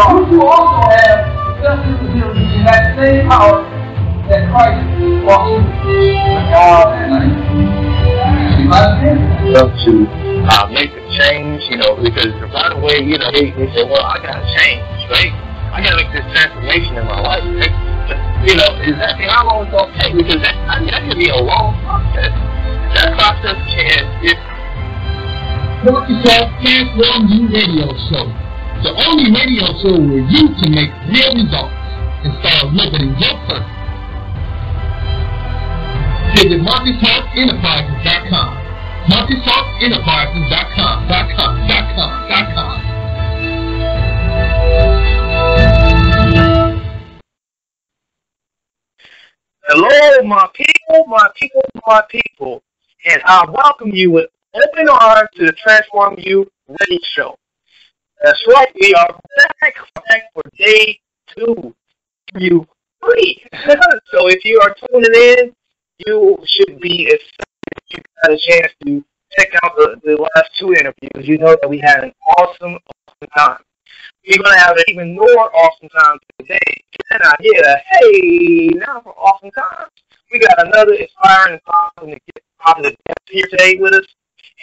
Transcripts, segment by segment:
but you also have self-ability in that same power that Christ walks through. To make a change, because right away, they say, well, I gotta change, right? I gotta make this transformation in my life, right? But, exactly how long it's gonna take, because that could be a long process. That process can, Marcus Hart Transform You Radio Show. The only radio show where you can make real results and start living in your purpose. Visit MarcusHartEnterprises.com. MarcusHartEnterprises.com. Hello, my people, and I welcome you with open arms to the Transform You Radio Show. That's right, we are back for day 2. You free. So if you are tuning in, you should be excited. You got a chance to check out the last 2 interviews. You know that we had an awesome time. We're going to have an even more awesome time today. And I get a hey now for awesome times. We got another inspiring and positive guest here today with us.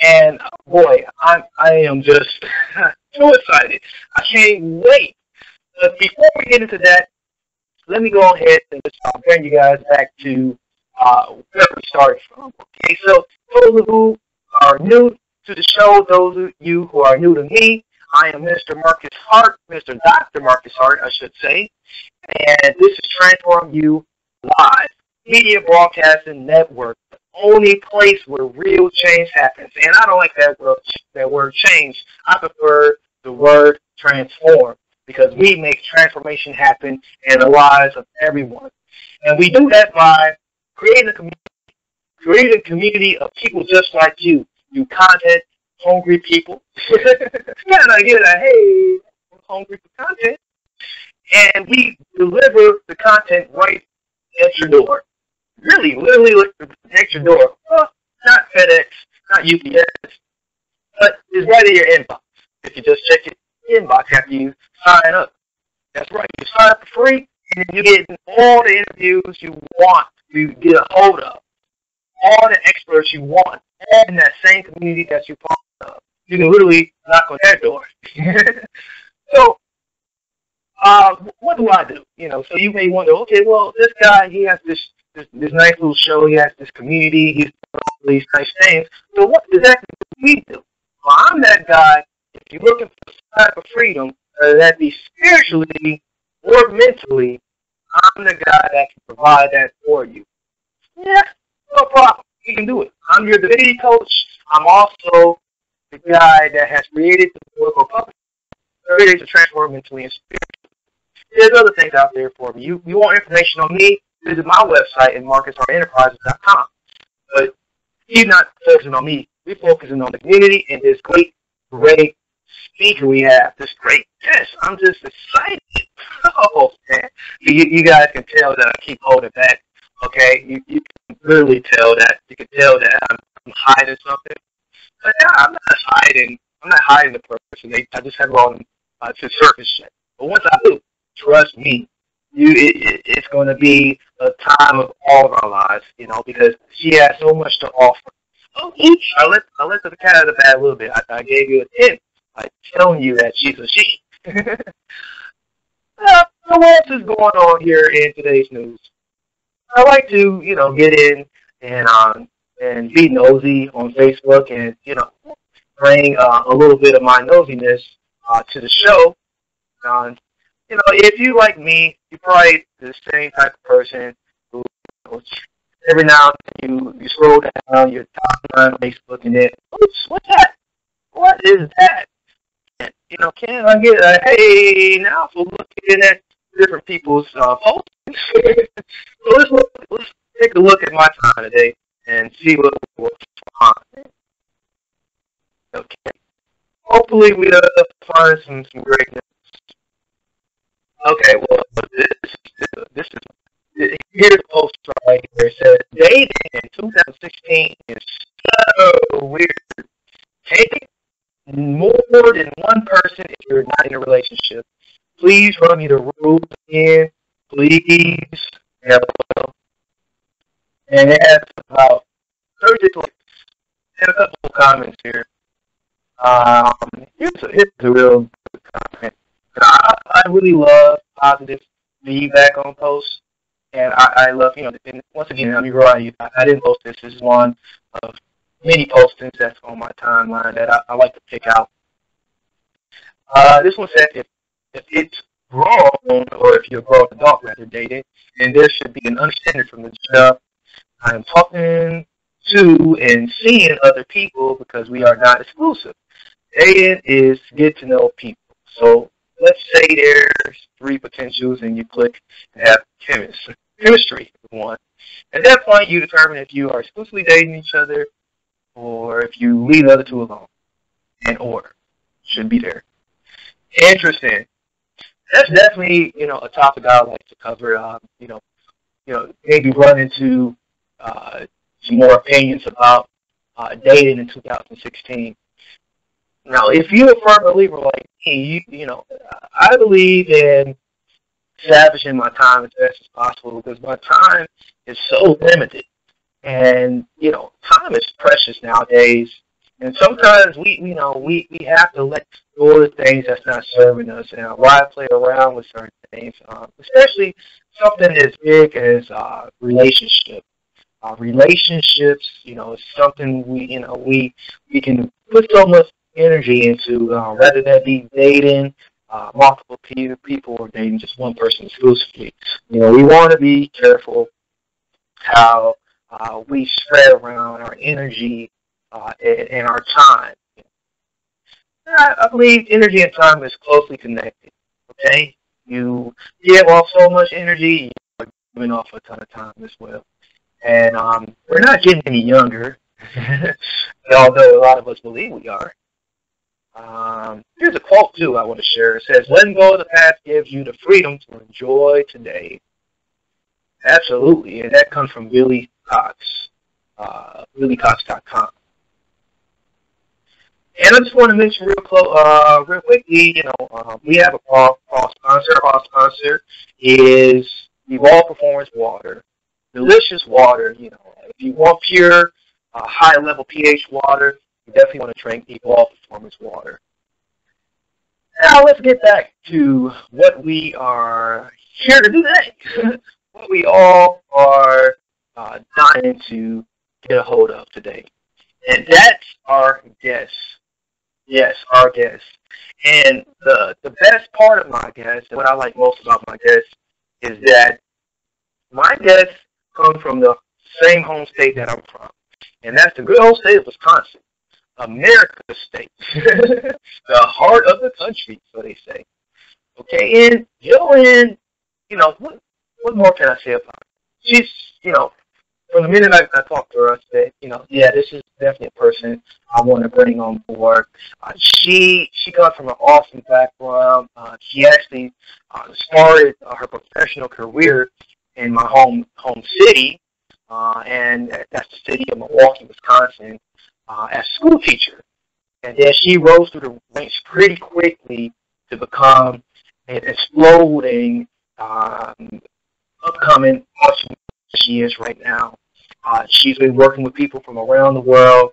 And boy, I am just too excited. I can't wait. But before we get into that, let me go ahead and just bring you guys back to where we started from. Okay, so those who are new to the show, those of you who are new to me, I am Mr. Marcus Hart, Mr. Dr. Marcus Hart, I should say, and this is Transform You Live, Media Broadcasting Network, the only place where real change happens. And I don't like that word change. I prefer the word transform, because we make transformation happen in the lives of everyone. And we do that by creating a community of people just like you content hungry people. Kind of get a hey, I'm hungry for content. And we deliver the content right at your door. Really, literally at your door. Well, not FedEx, not UPS, but it's right in your inbox. If you just check your inbox after you sign up. That's right, you sign up for free, and then you get all the interviews you want to get a hold of. All the experts you want, all in that same community that you're part of. You can literally knock on their door. So, what do I do? So you may wonder, okay, well, this guy, he has this nice little show, he has this community, he's doing all these nice things. So what exactly do we do? Well, I'm that guy, if you're looking for some type of freedom, whether that be spiritually or mentally, I'm the guy that can provide that for you. Yeah, no problem. You can do it. I'm your divinity coach. I'm also the guy that has created the book of public 30 Days to Transform Mentally and Spiritually. There's other things out there for me. You want information on me, visit my website at MarcusHartEnterprises.com. But he's not focusing on me. We're focusing on the community and this great speaker we have, this great guest. I'm just excited. Oh, man. You guys can tell that I keep holding back. Okay, you can literally tell that. You can tell that I'm hiding something. But yeah, I'm not hiding the person. I just have it on to surface check. But once I do, trust me, it's going to be a time of all of our lives, because she has so much to offer. Oh, I let the cat out of the bag a little bit. I gave you a tip by telling you that she's a she. So what else is going on here in today's news? I like to, get in and be nosy on Facebook and, bring a little bit of my nosiness to the show. If you like me, you're probably the same type of person who, every now and then you scroll down your timeline on Facebook and then, oops, what's that? What is that? And, can I get a hey now for looking at different people's posts? So let's take a look at my time today and see what's on. Okay. Hopefully we'll find some greatness. Okay, well, this is here's a post right here. It says, dating in 2016 is so weird. Dating more than one person if you're not in a relationship. Please run me the rules again, please. Hello. And it has about 30 likes and a couple of comments here. Here's a real good comment. I really love positive feedback on posts, and I love, and once again, let me remind you, I didn't post this. This is one of many postings that's on my timeline that I like to pick out. This one said, if it's wrong, or if you're a grown adult rather dating, then there should be an understanding from the jump. I am talking to and seeing other people because we are not exclusive. Dating is get to know people. So let's say there's 3 potentials and you click and have chemistry with one. At that point, you determine if you are exclusively dating each other or if you leave the other 2 alone. In order. Should be there. Interesting. That's definitely, a topic I would like to cover. Maybe run into some more opinions about dating in 2016. Now, if you're a firm believer like me, I believe in establishing my time as best as possible because my time is so limited. And, time is precious nowadays. And sometimes we have to let go of the things that's not serving us. And why play around with certain things, especially something as big as relationships. Relationships, is something we can put so much energy into, rather than be dating multiple people or dating just one person exclusively. We want to be careful how we spread around our energy and our time. I believe energy and time is closely connected. Okay, you give off so much energy, you're giving off a ton of time as well. And we're not getting any younger, although a lot of us believe we are. Here's a quote, too, I want to share. It says, letting go of the past gives you the freedom to enjoy today. Absolutely, and that comes from Billy Cox, BillyCox.com. And I just want to mention real quickly, we have a cross-sponsor. Our sponsor is Evolve Performance Water. Delicious water, If you want pure, high-level pH water, you definitely want to drink Evolve Performance Water. Now let's get back to what we are here to do today. What we all are dying to get a hold of today. And that's our guests. Yes, our guests. And the best part of my guests, and what I like most about my guests, is that my guests come from the same home state that I'm from. And that's the good old state of Wisconsin. America's state. The heart of the country, so they say. Okay, and Joanne, what more can I say about her? She's, from the minute I talked to her, I said, this is definitely a person I want to bring on board. She comes from an awesome background. She actually started her professional career in my home city, and that's the city of Milwaukee, Wisconsin, as a school teacher. And then she rose through the ranks pretty quickly to become an exploding, upcoming awesome she is right now. She's been working with people from around the world.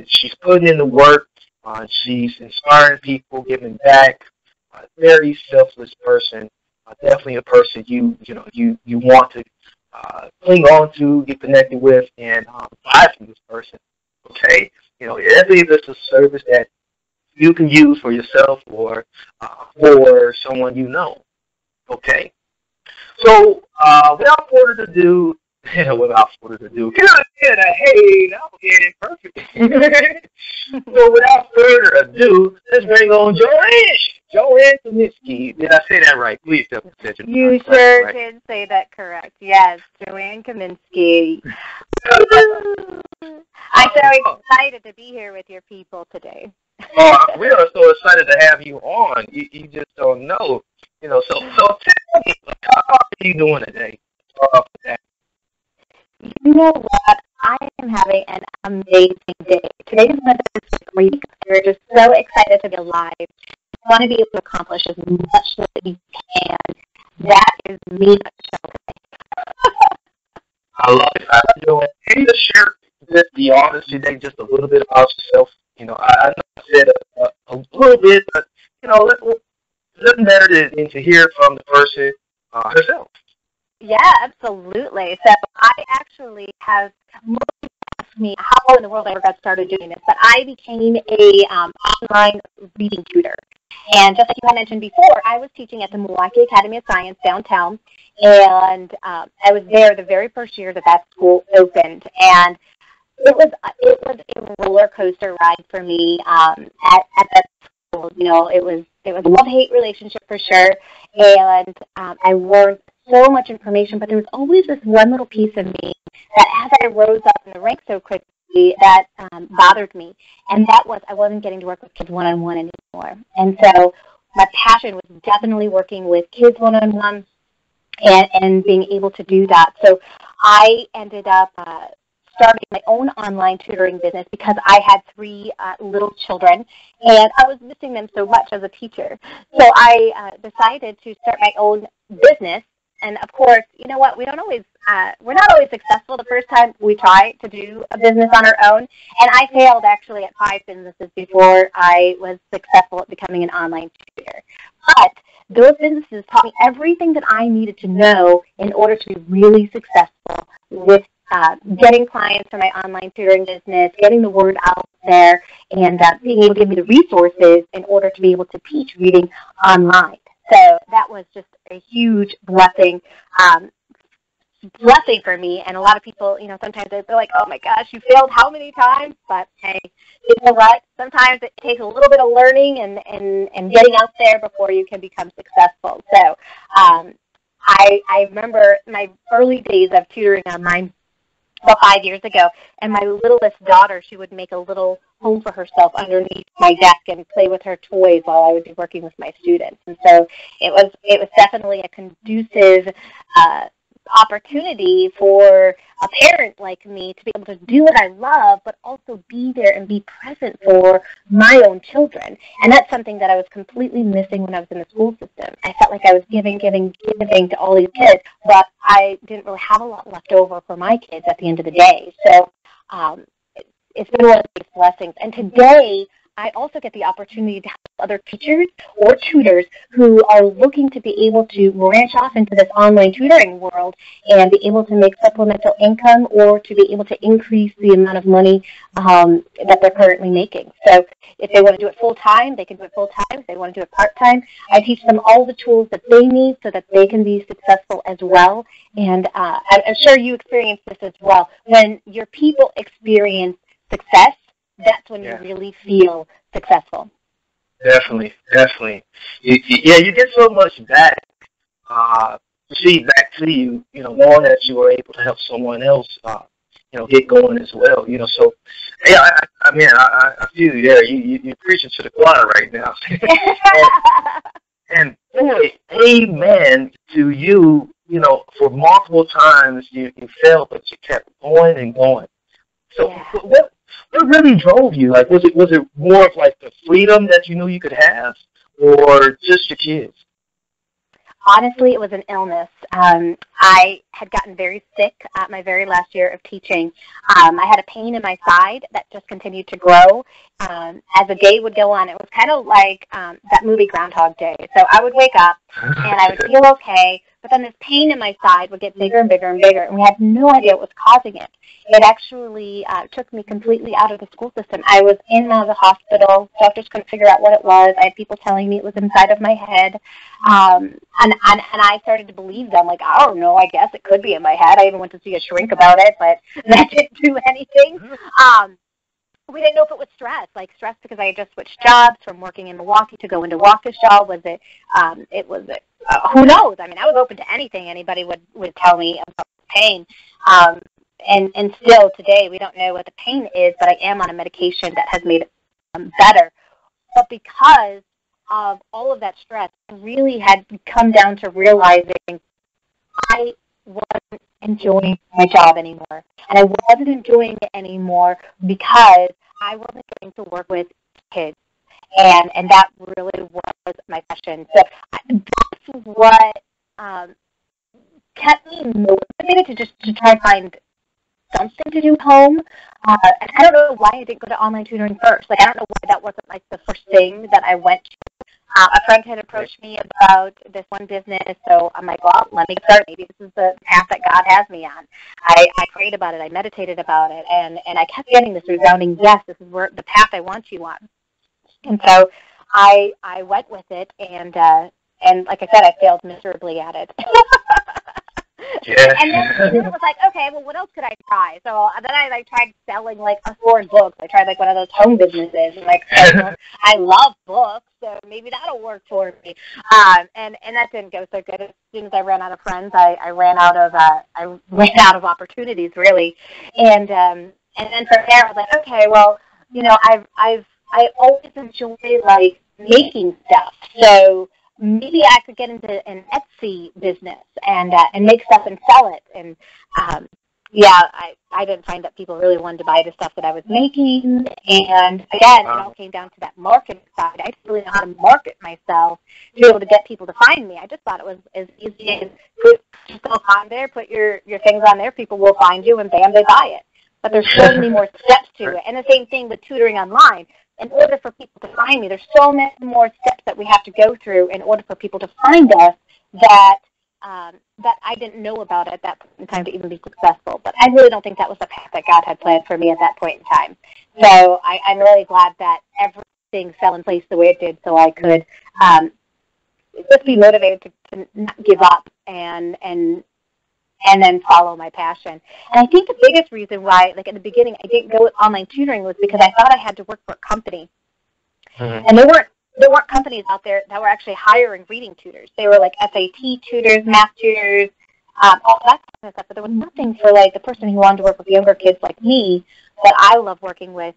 She's putting in the work. She's inspiring people, giving back. A very selfless person. Definitely a person you want to cling on to, get connected with, and buy from this person. Okay, every is a service that you can use for yourself or for someone you know. Okay, so without further ado, can I get a hey? Now I'm getting perfect. So without further ado, let's bring on Joanne Kaminiski. Did I say that right? Please tell me. You sure did say that correct. Yes, Joanne Kaminski. I'm so excited to be here with your people today. We are so excited to have you on. You just don't know. So tell me, how are you doing today? You know what? I am having an amazing day. Today's Mother's Week. We're just so excited to be alive. want to be able to accomplish as much that you can. That is me. I love it. I love it. Can you just share with the audience today just a little bit about yourself? You know, I know I said a little bit, but, you know, nothing better than to hear from the person herself. Yeah, absolutely. So I actually have asked me how in the world I ever got started doing this, but I became a online reading tutor. And just like you had mentioned before, I was teaching at the Milwaukee Academy of Science downtown, and I was there the very first year that school opened. And it was a roller coaster ride for me at that school. You know, it was a love-hate relationship for sure, and I learned so much information, but there was always this one little piece of me that as I rose up in the ranks so quickly that bothered me, and that was I wasn't getting to work with kids one-on-one anymore. And so my passion was definitely working with kids one-on-one and being able to do that. So I ended up starting my own online tutoring business because I had 3 little children, and I was missing them so much as a teacher. So I decided to start my own business. And of course, you know what? We're not always successful the first time we try to do a business on our own. And I failed actually at 5 businesses before I was successful at becoming an online tutor. But those businesses taught me everything that I needed to know in order to be really successful with getting clients for my online tutoring business, getting the word out there, and being able to give me the resources in order to be able to teach reading online. So that was just a huge blessing for me. And a lot of people, you know, sometimes they're like, oh my gosh, you failed how many times? But hey, you know what? Sometimes it takes a little bit of learning and getting out there before you can become successful. So I remember my early days of tutoring online about 5 years ago, and my littlest daughter, she would make a little home for herself underneath my desk and play with her toys while I would be working with my students. And so it was definitely a conducive opportunity for a parent like me to be able to do what I love, but also be there and be present for my own children. And that's something that I was completely missing when I was in the school system. I felt like I was giving to all these kids, but I didn't really have a lot left over for my kids at the end of the day. So it's been one of the biggest blessings. And today, I also get the opportunity to help other teachers or tutors who are looking to be able to branch off into this online tutoring world and be able to make supplemental income or to be able to increase the amount of money that they're currently making. So if they want to do it full-time, they can do it full-time. If they want to do it part-time, I teach them all the tools that they need so that they can be successful as well. And I'm sure you experience this as well. When your people experience success, that's when you really feel successful. Definitely. You get so much back, feedback to you, you know, knowing that you were able to help someone else, you know, get going as well, you know. So, yeah, I feel you there. You're preaching to the choir right now. and boy, amen to you, you know, for multiple times you failed, but you kept going and going. So what really drove you? Like, was it more of like the freedom that you knew you could have, or just your kids? Honestly, it was an illness. I had gotten very sick at my very last year of teaching. I had a pain in my side that just continued to grow as the day would go on. It was kind of like that movie Groundhog Day. So I would wake up and I would feel okay, but then this pain in my side would get bigger and bigger and bigger, and we had no idea what was causing it. It actually took me completely out of the school system. I was in the hospital. Doctors couldn't figure out what it was. I had people telling me it was inside of my head. And I started to believe them. Like, I don't know, I guess it could be in my head. I even went to see a shrink about it, but that didn't do anything. We didn't know if it was stress, because I had just switched jobs from working in Milwaukee to go into Waukesha. Was it, who knows? I mean, I was open to anything anybody would tell me about pain. And still today, we don't know what the pain is, but I am on a medication that has made it better. But because of all of that stress, I really had come down to realizing I wasn't enjoying my job anymore. And I wasn't enjoying it anymore because I wasn't getting to work with kids. and that really was my passion. So that's what kept me motivated to try to find something to do at home. And I don't know why I didn't go to online tutoring first. Like, I don't know why that wasn't like the first thing that I went to. A friend had approached me about this one business, so I'm like, well, let me get started. Maybe this is the path that God has me on. I prayed about it. I meditated about it, and I kept getting this resounding, yes, this is where the path I want you on. And so I went with it, and like I said, I failed miserably at it. Yeah. And then it was like, okay, well, what else could I try? So then I tried selling like foreign books. I tried like one of those home businesses, and like I love books, so maybe that'll work for me. And that didn't go so good. As soon as I ran out of friends, I ran out of opportunities, really. And then from there, I was like, okay, well, you know, I always enjoy like making stuff, so maybe I could get into an Etsy business and make stuff and sell it. And I didn't find that people really wanted to buy the stuff that I was making. And again, it all came down to that marketing side. I didn't really know how to market myself to be able to get people to find me. I just thought it was as easy as just go on there, put your things on there, people will find you, and bam, they buy it. But there's so many more steps to it. And the same thing with tutoring online. In order for people to find me, there's so many more steps that we have to go through in order for people to find us that I didn't know about at that point in time to even be successful. But I really don't think that was the path that God had planned for me at that point in time. So I'm really glad that everything fell in place the way it did, so I could just be motivated to not give up and then follow my passion. And I think the biggest reason why, like in the beginning, I didn't go with online tutoring was because I thought I had to work for a company. Mm-hmm. And there weren't companies out there that were actually hiring reading tutors. They were like SAT tutors, math tutors, all that kind of stuff. But there was nothing for like the person who wanted to work with younger kids like me that I love working with.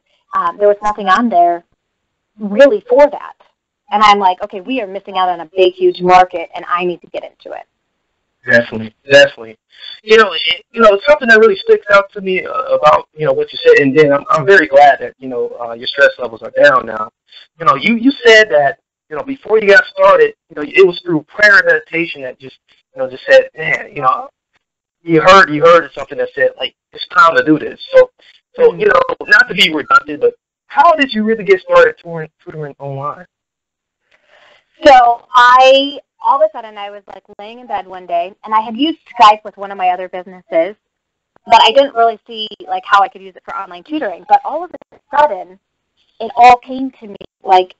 There was nothing on there really for that. And I'm like, okay, we are missing out on a big, huge market, and I need to get into it. Definitely. You know, something that really sticks out to me about, you know, what you said, and then I'm very glad that, you know, your stress levels are down now. You know, you said that, you know, before you got started, you know, it was through prayer and meditation that just said, man, you know, you heard something that said, like, it's time to do this. So, you know, not to be redundant, but how did you really get started tutoring online? So all of a sudden, I was like laying in bed one day, and I had used Skype with one of my other businesses, but I didn't really see like how I could use it for online tutoring. But all of a sudden, it all came to me like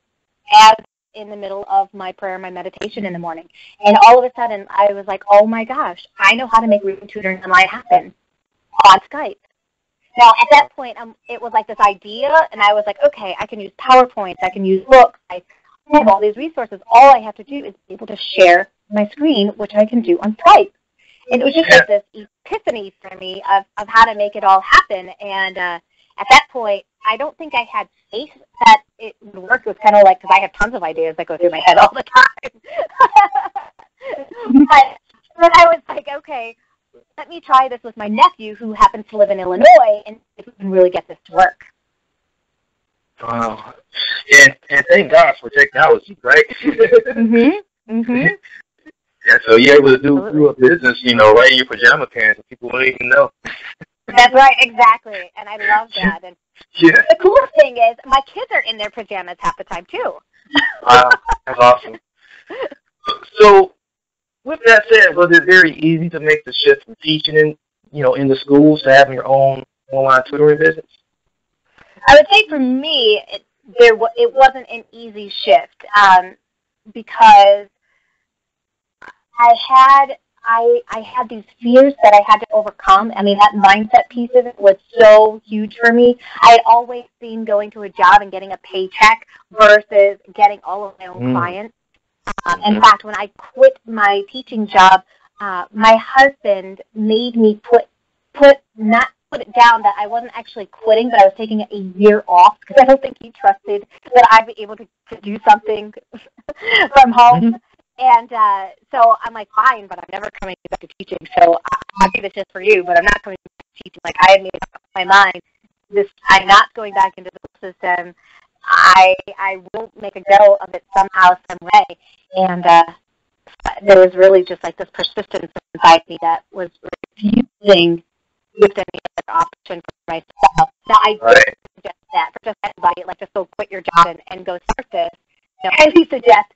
as in the middle of my prayer, my meditation in the morning. And all of a sudden, I was like, oh my gosh, I know how to make reading tutoring online happen on Skype. Now, at that point, it was like this idea, and I was like, okay, I can use PowerPoints, I can use books, I have all these resources. All I have to do is be able to share my screen, which I can do on Skype. And it was just like this epiphany for me of how to make it all happen. And at that point, I don't think I had faith that it would work. It was kind of like, because I have tons of ideas that go through my head all the time. but I was like, okay, let me try this with my nephew who happens to live in Illinois and see if we can really get this to work. Wow. And thank God for technology, right? Yeah, so you're able to do a business, you know, right in your pajama pants, and people won't even know. That's right, exactly. And I love that. And the coolest thing is my kids are in their pajamas half the time, too. Wow, that's awesome. So, with that said, was it very easy to make the shift from teaching in the schools to having your own online tutoring business? I would say for me, it wasn't an easy shift because I had these fears that I had to overcome. I mean, that mindset piece of it was so huge for me. I had always seen going to a job and getting a paycheck versus getting all of my own clients. In fact, when I quit my teaching job, my husband made me not put it down that I wasn't actually quitting, but I was taking a year off because I don't think he trusted that I'd be able to do something from home. And so I'm like, fine, but I'm never coming back to teaching. So I'll do this just for you, but I'm not coming back to teaching. Like, I had made up my mind. I'm not going back into the system. I will make a go of it somehow, some way. And there was really just like this persistence inside me that was refusing with any other option for myself. Now, I do suggest that for just anybody, like just go quit your job and go start this. I highly suggest,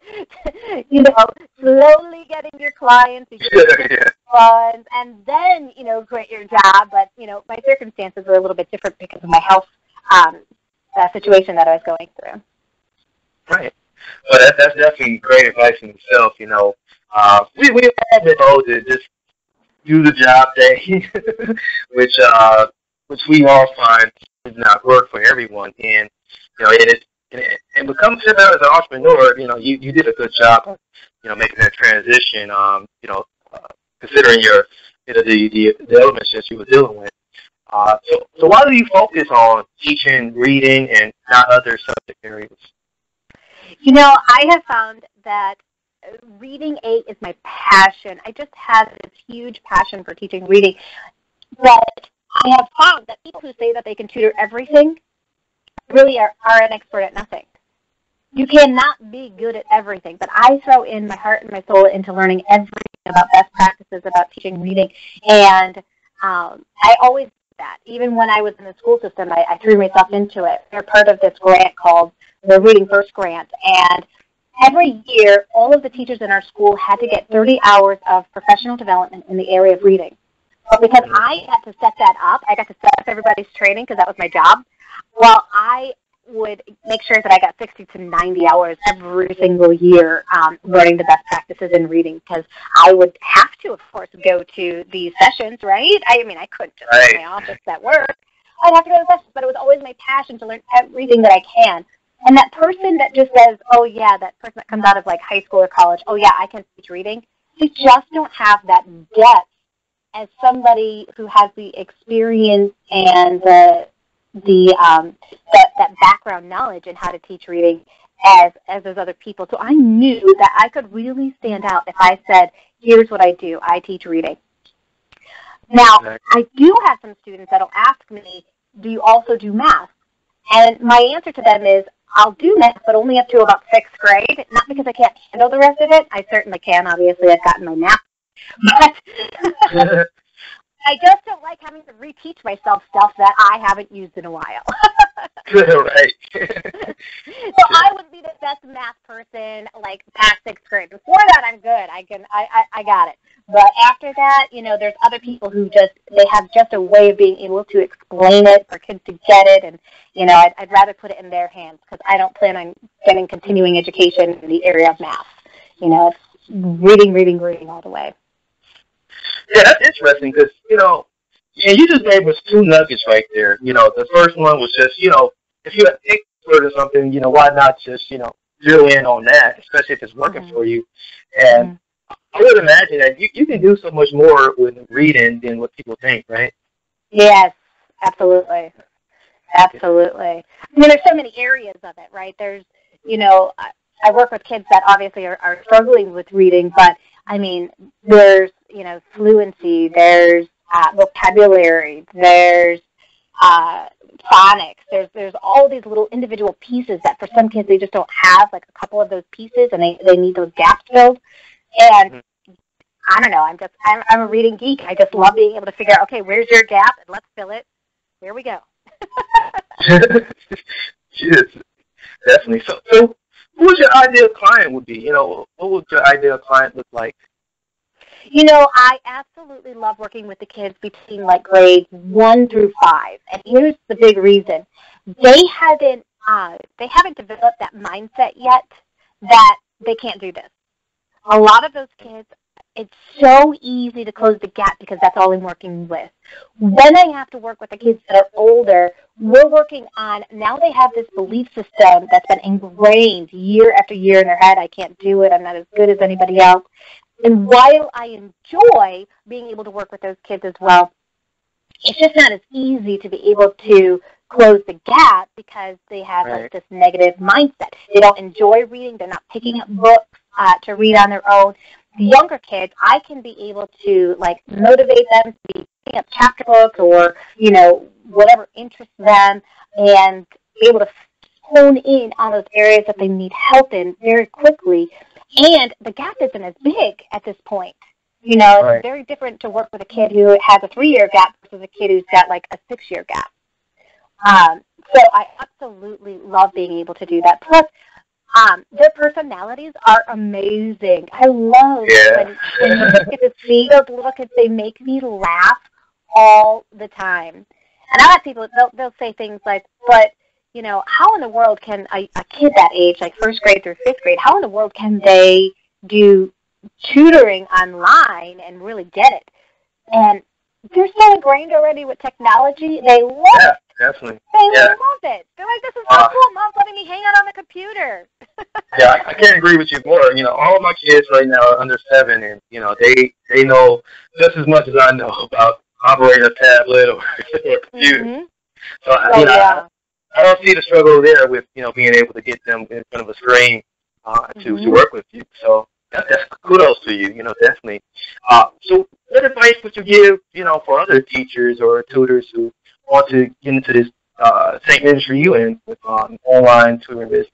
slowly getting your clients, funds, and then, quit your job. But, my circumstances were a little bit different because of my health situation that I was going through. Right. Well, that's definitely great advice in itself, we've all been told to just do the job thing, which we all find does not work for everyone. And, and becoming as an entrepreneur, you did a good job, making that transition, considering your, the elements that you were dealing with. So why do you focus on teaching reading and not other subject areas? I have found that reading aid is my passion. I just have this huge passion for teaching reading. But I have found that people who say that they can tutor everything really are an expert at nothing. You cannot be good at everything, but I throw in my heart and my soul into learning everything about best practices, about teaching reading, and I always did that. Even when I was in the school system, I threw myself into it. We're part of this grant called the Reading First Grant, and every year, all of the teachers in our school had to get 30 hours of professional development in the area of reading. But because I had to set that up, I got to set up everybody's training because that was my job. Well, I would make sure that I got 60 to 90 hours every single year learning the best practices in reading, because I would have to, of course, go to these sessions, right? I mean, I couldn't just sit in my office at work. I'd have to go to the sessions, but it was always my passion to learn everything that I can. And that person that just says, oh, yeah, that person that comes out of, like, high school or college, oh, yeah, I can teach reading, they just don't have that depth as somebody who has the experience and that background knowledge in how to teach reading as those other people. So I knew that I could really stand out if I said, here's what I do. I teach reading. Now, I do have some students that will ask me, do you also do math? And my answer to them is, I'll do math, but only up to about 6th grade. Not because I can't handle the rest of it. I certainly can. Obviously, I've gotten my math. But I just don't like having to reteach myself stuff that I haven't used in a while. Right. So I would be the best math person, like, past 6th grade. Before that, I'm good. I got it. But after that, there's other people who they have just a way of being able to explain it for kids to get it. And, I'd rather put it in their hands because I don't plan on getting continuing education in the area of math. It's reading all the way. Yeah, that's interesting because, and you just gave us 2 nuggets right there. The first one was just, if you're an expert or something, why not just, zero in on that, especially if it's working for you. And I would imagine that you can do so much more with reading than what people think, right? Yes, absolutely. Absolutely. I mean, there's so many areas of it, right? There's, I work with kids that obviously are struggling with reading, but, I mean, there's, fluency, there's vocabulary, there's phonics, there's all these little individual pieces that for some kids they just don't have, like a couple of those pieces, and they need those gaps filled. And I don't know, I'm a reading geek. I just love being able to figure out, okay, where's your gap, and let's fill it. Here we go. Yes, definitely. So who would your ideal client would be? What would your ideal client look like? I absolutely love working with the kids between like grades 1 through 5. And here's the big reason. They haven't developed that mindset yet that they can't do this. A lot of those kids, it's so easy to close the gap because that's all I'm working with. When I have to work with the kids that are older, we're working on, now they have this belief system that's been ingrained year after year in their head. I can't do it. I'm not as good as anybody else. And while I enjoy being able to work with those kids as well, it's just not as easy to be able to close the gap because they have like this negative mindset. They don't enjoy reading. They're not picking up books to read on their own. The younger kids, I can be able to like motivate them to be picking up chapter books or, whatever interests them, and be able to hone in on those areas that they need help in very quickly. And the gap isn't as big at this point. You know, it's very different to work with a kid who has a 3-year gap versus a kid who's got like a 6-year gap. So I absolutely love being able to do that. Plus, their personalities are amazing. I love when you just get to see those little kids. They make me laugh all the time. And I have people, they'll say things like, but, you know, how in the world can a kid that age, like 1st grade through 5th grade, how in the world can they do tutoring online and really get it? And they're so ingrained already with technology. They love it. Definitely. They love it. They're like, this is so cool. Mom's letting me hang out on the computer. I can't agree with you more. You know, all of my kids right now are under 7, and, you know, they know just as much as I know about operating a tablet or a computer. Mm-hmm. So, I don't see the struggle there with, you know, being able to get them in front of a screen to work with you. So that's kudos to you, you know, definitely. So what advice would you give, you know, for other teachers or tutors who want to get into this same industry you in with online tutoring business?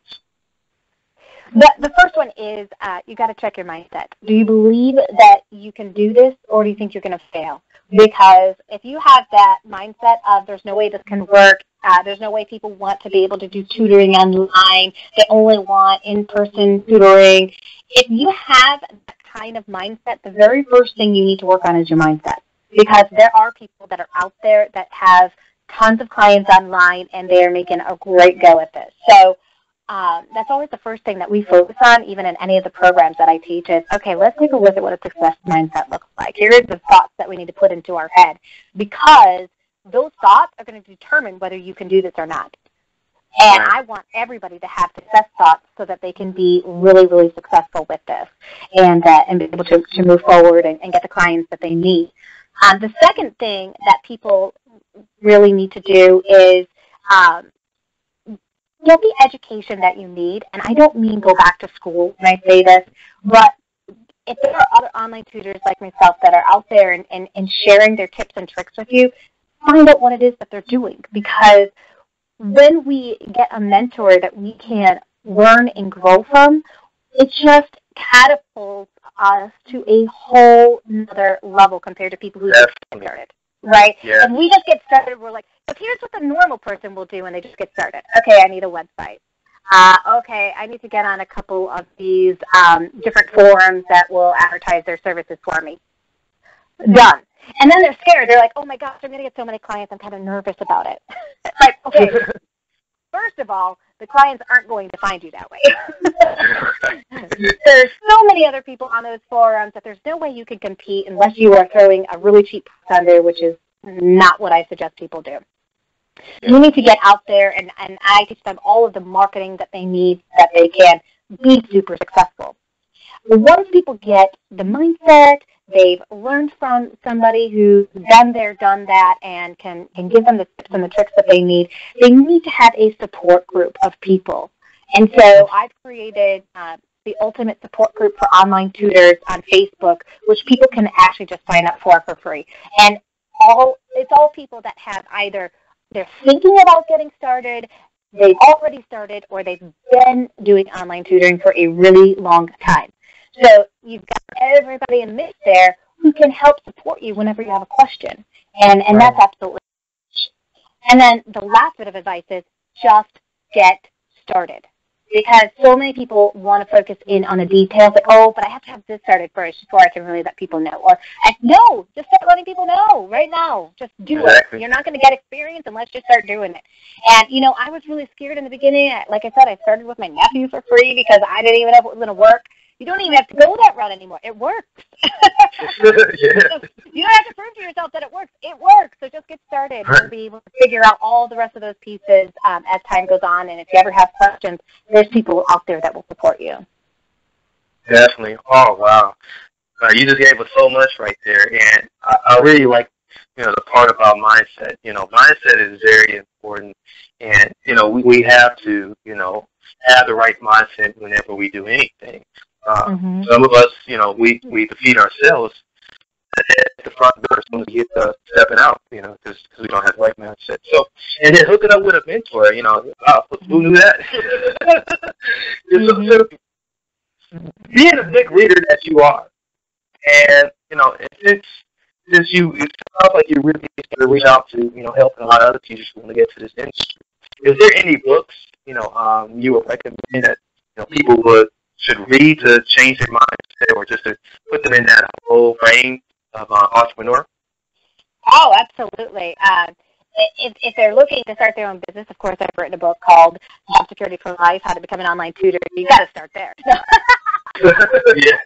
The first one is you got to check your mindset. Do you believe that you can do this, or do you think you're going to fail? Because if you have that mindset of there's no way this can work, there's no way people want to be able to do tutoring online, they only want in-person tutoring. If you have that kind of mindset, the very first thing you need to work on is your mindset. Because there are people that are out there that have tons of clients online, and they are making a great go at this. So that's always the first thing that we focus on, even in any of the programs that I teach is, okay, let's take a look at what a success mindset looks like. Here are the thoughts that we need to put into our head, because those thoughts are going to determine whether you can do this or not. And I want everybody to have success thoughts so that they can be really, really successful with this and be able to move forward and get the clients that they need. The second thing that people really need to do is get the education that you need. And I don't mean go back to school when I say this, but if there are other online tutors like myself that are out there and sharing their tips and tricks with you, find out what it is that they're doing. Because when we get a mentor that we can learn and grow from, it just catapults us to a whole nother level compared to people who just get started, right? Yeah. And we just get started, we're like, so here's what the normal person will do when they just get started. Okay, I need a website. Okay, I need to get on a couple of these different forums that will advertise their services for me. Done. And then they're scared. They're like, oh my gosh, I'm going to get so many clients, I'm kind of nervous about it. Like, okay, first of all, the clients aren't going to find you that way. There's so many other people on those forums that there's no way you can compete unless you are throwing a really cheap price on there, which is not what I suggest people do. You need to get out there, and I teach them all of the marketing that they need that they can be super successful. Once people get the mindset, they've learned from somebody who's been there, done that, and can give them the tips and the tricks that they need to have a support group of people. And so I've created the ultimate support group for online tutors on Facebook, which people can actually just sign up for free. And it's all people that have either they're thinking about getting started, they've already started, or they've been doing online tutoring for a really long time. So you've got everybody in the mix there who can help support you whenever you have a question. And that's absolutely. And then the last bit of advice is just get started. Because so many people want to focus in on the details, like, oh, but I have to have this started first before I can really let people know. Or, no, just start letting people know right now. Just do it. You're not going to get experience unless you start doing it. And, I was really scared in the beginning. Like I said, I started with my nephew for free because I didn't even know if it was going to work. You don't even have to go that route anymore. It works. You don't have to prove to yourself that it works. It works. So just get started. You'll be able to figure out all the rest of those pieces as time goes on. And if you ever have questions, there's people out there that will support you. Definitely. Oh, wow. You just gave us so much right there. And I really like, the part about mindset. Mindset is very important. And, we have to, have the right mindset whenever we do anything. Some of us, we defeat ourselves at the front door as soon as you get stepping out, you know, because we don't have the right mindset. So, and then hooking up with a mentor, you know, wow, who knew that? So, being a big leader that you are, and, you know, since it sounds like you really need to reach out to, you know, helping a lot of other teachers who want to get to this industry. Is there any books, you know, you would recommend that, you know, people should read to change their mindset or just to put them in that whole frame of entrepreneur? Oh, absolutely. If they're looking to start their own business, of course, I've written a book called Job Security for Life, How to Become an Online Tutor. You got to start there. Yeah.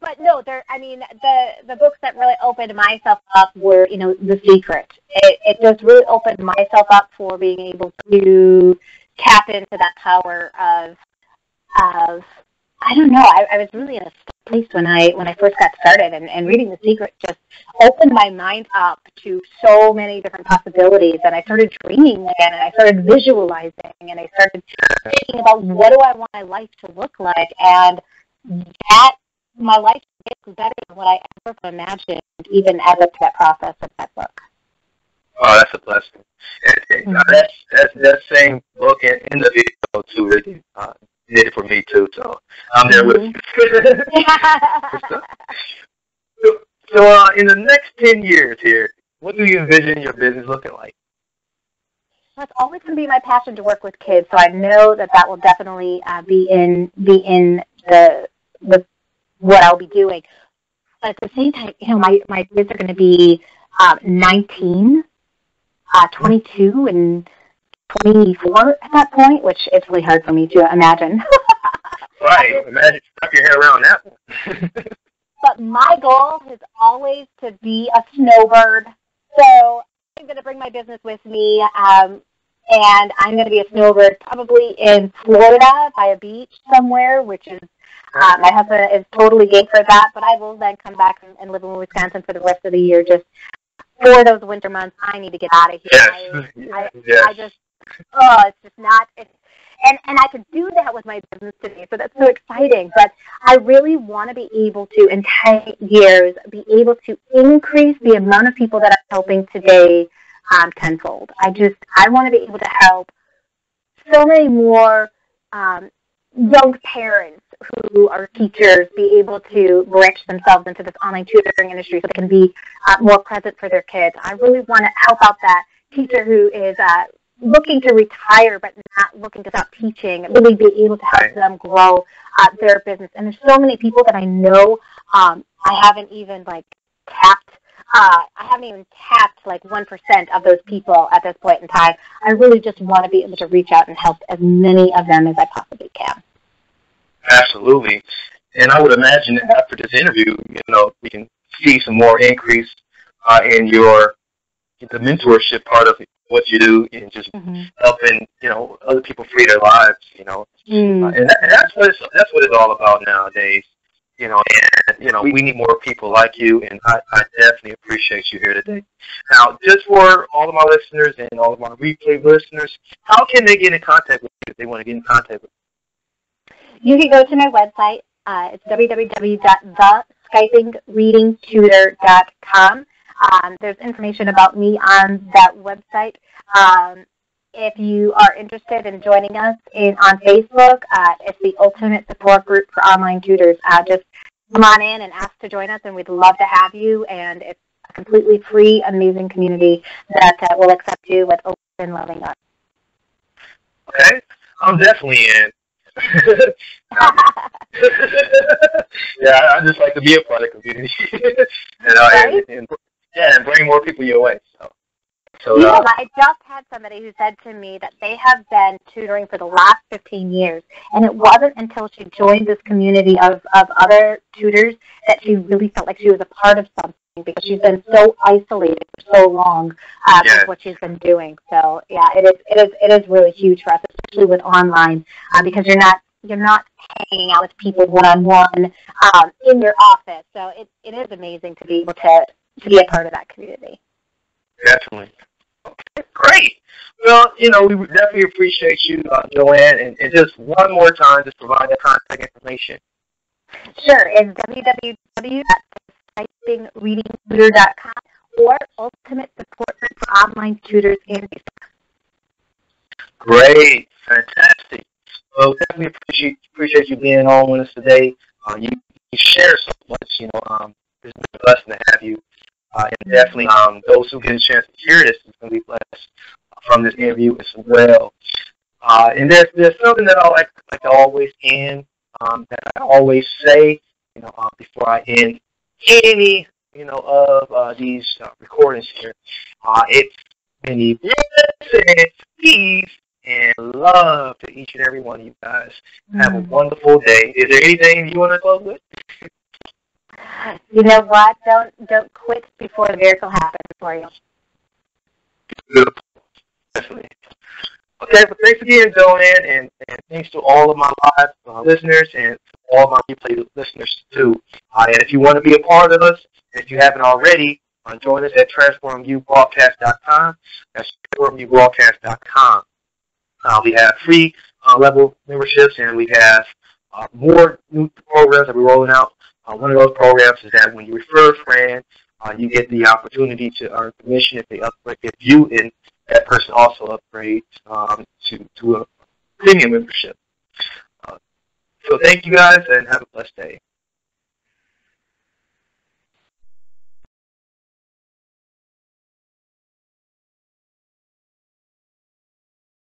But no, the books that really opened myself up were, you know, The Secret. It just really opened myself up for being able to tap into that power of I don't know. I was really in a place when I first got started, and reading The Secret just opened my mind up to so many different possibilities. And I started dreaming again, and I started visualizing, and I started thinking about what do I want my life to look like, and that my life is better than what I ever imagined, even as of that process of that book. Oh, that's a blessing. And that same book in the video too really did it for me too. So I'm there with you. So in the next 10 years here, what do you envision your business looking like? Well, it's always going to be my passion to work with kids, so I know that will definitely be in the what I'll be doing. But at the same time, you know, my kids are going to be 19, 22, and 24 at that point, which it's really hard for me to imagine. Right, imagine wrap your head around that one. But my goal is always to be a snowbird. So I'm going to bring my business with me, and I'm going to be a snowbird probably in Florida by a beach somewhere, which is my husband is totally game for that, but I will then come back and live in Wisconsin for the rest of the year. Just for those winter months, I need to get out of here. Yes. I just, it's just not, and I could do that with my business today, so that's so exciting. But I really want to be able to, in 10 years, be able to increase the amount of people that I'm helping today tenfold. I want to be able to help so many more young parents who are teachers be able to branch themselves into this online tutoring industry so they can be more present for their kids. I really want to help out that teacher who is looking to retire but not looking to stop teaching, really be able to help them grow their business. And there's so many people that I know I haven't even tapped like 1% of those people at this point in time. I really just want to be able to reach out and help as many of them as I possibly can. Absolutely. And I would imagine that after this interview, you know, we can see some more increase in the mentorship part of what you do and just helping, you know, other people free their lives, you know. And that's what it's all about nowadays. You know, and, you know, we need more people like you, and I definitely appreciate you here today. Now, just for all of my listeners and all of my replay listeners, how can they get in contact with you if they want to get in contact with you? You can go to my website. It's www.skypingreadingtutor.com. There's information about me on that website. If you are interested in joining us on Facebook, it's the Ultimate Support Group for Online Tutors. Just come on in and ask to join us, and we'd love to have you. And it's a completely free, amazing community that will accept you with open and loving us. Okay, I'm definitely in. Yeah, I just like to be a part of the community, and bring more people your way. So, I just had somebody who said to me that they have been tutoring for the last 15 years, and it wasn't until she joined this community of other tutors that she really felt like she was a part of something, because she's been so isolated for so long with what she's been doing. So, yeah, it is really huge for us, especially with online, because you're not hanging out with people one-on-one in your office. So it is amazing to be able to be a part of that community. Definitely. Okay, great. Well, you know, we would definitely appreciate you, Joanne, and just one more time, just provide that contact information. Sure, it's www.skypingreadingtutor.com or Ultimate Support Group for Online Tutors in Facebook. Great, fantastic. Well, definitely appreciate you being on with us today. You share so much, it's been a blessing to have you. And definitely those who get a chance to hear this is going to be blessed from this interview as well. And there's something that I like to always end, that I always say, before I end any, of these recordings here. It's many blessings, peace, and love to each and every one of you guys. Have a wonderful day. Is there anything you want to close with? You know what? Don't quit before the miracle happens for you. Beautiful. Definitely. Okay, but thanks again, Joanne, and thanks to all of my live listeners and all my replay listeners, too. And if you want to be a part of us, if you haven't already, join us at transformubroadcast.com. That's transformubroadcast.com. We have free level memberships, and we have more new programs that we're rolling out. One of those programs is that when you refer a friend, you get the opportunity to earn commission if they upgrade, if you and that person also upgrades to a premium membership. So thank you guys, and have a blessed day.